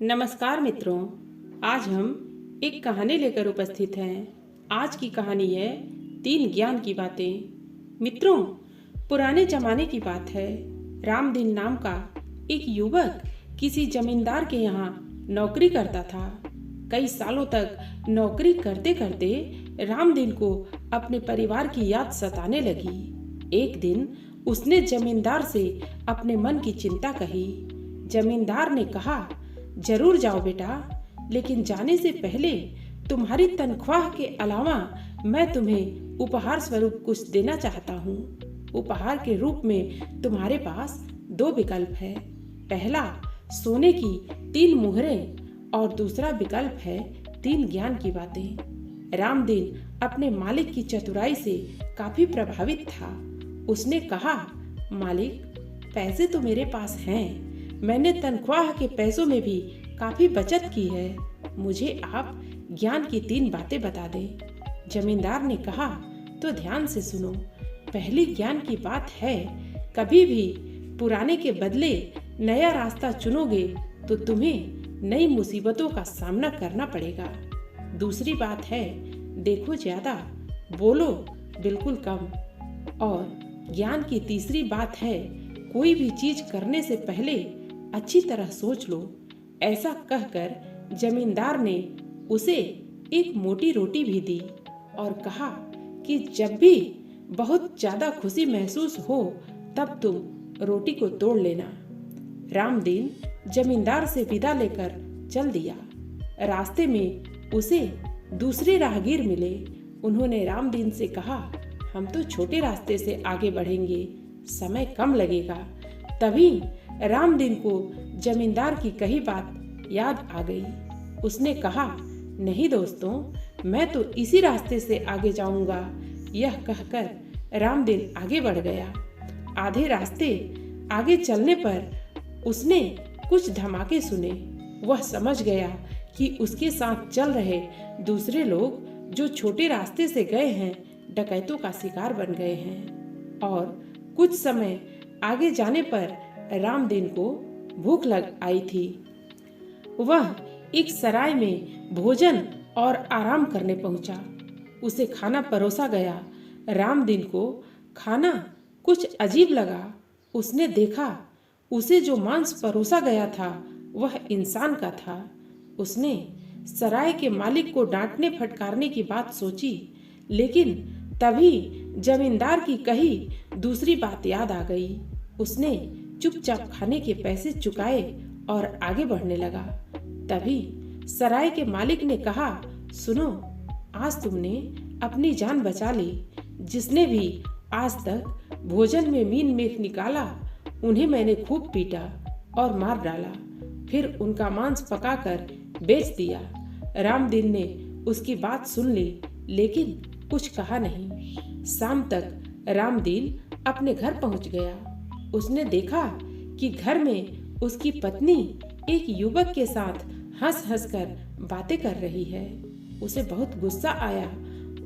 नमस्कार मित्रों, आज हम एक कहानी लेकर उपस्थित हैं। आज की कहानी है 3 ज्ञान की बातें। मित्रों, पुराने जमाने की बात है। रामदीन नाम का एक युवक किसी जमींदार के यहाँ नौकरी करता था। कई सालों तक नौकरी करते करते रामदीन को अपने परिवार की याद सताने लगी। एक दिन उसने जमींदार से अपने मन की चिंता कही। जमींदार ने कहा, जरूर जाओ बेटा, लेकिन जाने से पहले तुम्हारी तनख्वाह के अलावा मैं तुम्हें उपहार स्वरूप कुछ देना चाहता हूँ। उपहार के रूप में तुम्हारे पास 2 विकल्प है। पहला, सोने की 3 मुहरें और दूसरा विकल्प है 3 ज्ञान की बातें। रामदीन अपने मालिक की चतुराई से काफी प्रभावित था। उसने कहा, मालिक, पैसे तो मेरे पास हैं। मैंने तनख्वाह के पैसों में भी काफी बचत की है। मुझे आप ज्ञान की 3 बातें बता दें। जमींदार ने कहा, तो ध्यान से सुनो। पहली ज्ञान की बात है, कभी भी पुराने के बदले नया रास्ता चुनोगे तो तुम्हें नई मुसीबतों का सामना करना पड़ेगा। दूसरी बात है, देखो ज्यादा, बोलो बिल्कुल कम। और ज्ञान की तीसरी बात है, कोई भी चीज करने से पहले अच्छी तरह सोच लो। ऐसा कहकर जमींदार ने उसे एक मोटी रोटी भी दी और कहा कि जब भी बहुत ज्यादा खुशी महसूस हो तब तुम रोटी को तोड़ लेना। रामदीन जमींदार से विदा लेकर चल दिया। रास्ते में उसे दूसरे राहगीर मिले। उन्होंने रामदीन से कहा, हम तो छोटे रास्ते से आगे बढ़ेंगे, समय कम लगेगा। तभी रामदीन को जमींदार की कही बात याद आ गई। उसने कहा, नहीं दोस्तों, मैं तो इसी रास्ते से आगे जाऊंगा। यह कहकर रामदीन आगे बढ़ गया। आधे रास्ते आगे चलने पर उसने कुछ धमाके सुने। वह समझ गया कि उसके साथ चल रहे दूसरे लोग जो छोटे रास्ते से गए हैं, डकैतों का शिकार बन गए हैं। और कुछ समय आगे जाने पर रामदीन को भूख लग आई थी। वह एक सराय में भोजन और आराम करने पहुंचा। उसे खाना परोसा गया। रामदीन को खाना कुछ अजीब लगा। उसने देखा, उसे जो मांस परोसा गया था वह इंसान का था। उसने सराय के मालिक को डांटने फटकारने की बात सोची, लेकिन तभी जमींदार की कही दूसरी बात याद आ गई। उसने चुपचाप खाने के पैसे चुकाए और आगे बढ़ने लगा। तभी सराय के मालिक ने कहा, सुनो, आज तुमने अपनी जान बचा ली। जिसने भी आज तक भोजन में मीन मेख निकाला, उन्हें मैंने खूब पीटा और मार डाला, फिर उनका मांस पकाकर बेच दिया। रामदीन ने उसकी बात सुन ली, लेकिन कुछ कहा नहीं। शाम तक रामदीन अपने घर पहुंच गया। उसने देखा कि घर में उसकी पत्नी एक युवक के साथ हंस हंस कर बातें कर रही है। उसे बहुत गुस्सा आया।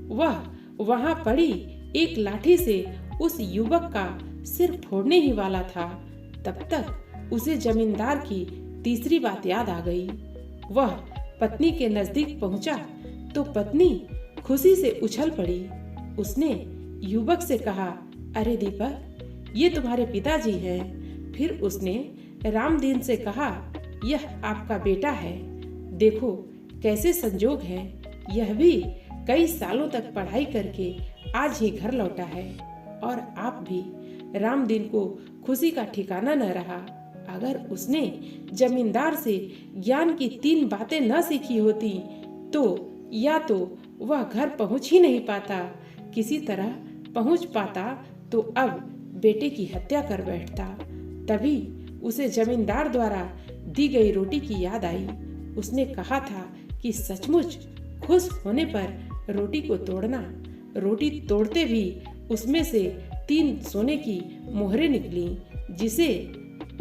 वह वहां पड़ी एक लाठी से उस युवक का सिर फोड़ने ही वाला था। तब तक उसे जमींदार की तीसरी बात याद आ गई। वह पत्नी के नजदीक पहुंचा तो पत्नी खुशी से उछल पड़ी। उसने युवक से कहा, अरे दीपक, ये तुम्हारे पिताजी हैं। फिर उसने रामदीन से कहा, यह आपका बेटा है। देखो कैसे संजोग हैं। यह भी कई सालों तक पढ़ाई करके आज ही घर लौटा है। और आप भी। रामदीन को खुशी का ठिकाना न रहा। अगर उसने जमींदार से ज्ञान की 3 बातें न सीखी होती तो या तो वह घर पहुंच ही नहीं पाता, किसी तरह पहुंच पाता तो अब बेटे की हत्या कर बैठता। तभी उसे जमींदार द्वारा दी गई रोटी की याद आई। उसने कहा था कि सचमुच खुश होने पर रोटी को तोड़ना। रोटी तोड़ते भी उसमें से 3 सोने की मोहरें निकली, जिसे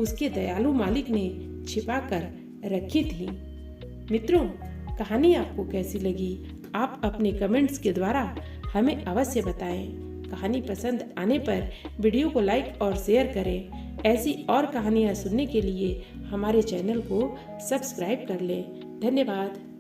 उसके दयालु मालिक ने छिपा कर रखी थी। मित्रों, कहानी आपको कैसी लगी? आप अपने कमेंट्स के द्वारा हमें अवश्य बताएं। कहानी पसंद आने पर वीडियो को लाइक और शेयर करें। ऐसी और कहानियाँ सुनने के लिए हमारे चैनल को सब्सक्राइब कर लें। धन्यवाद।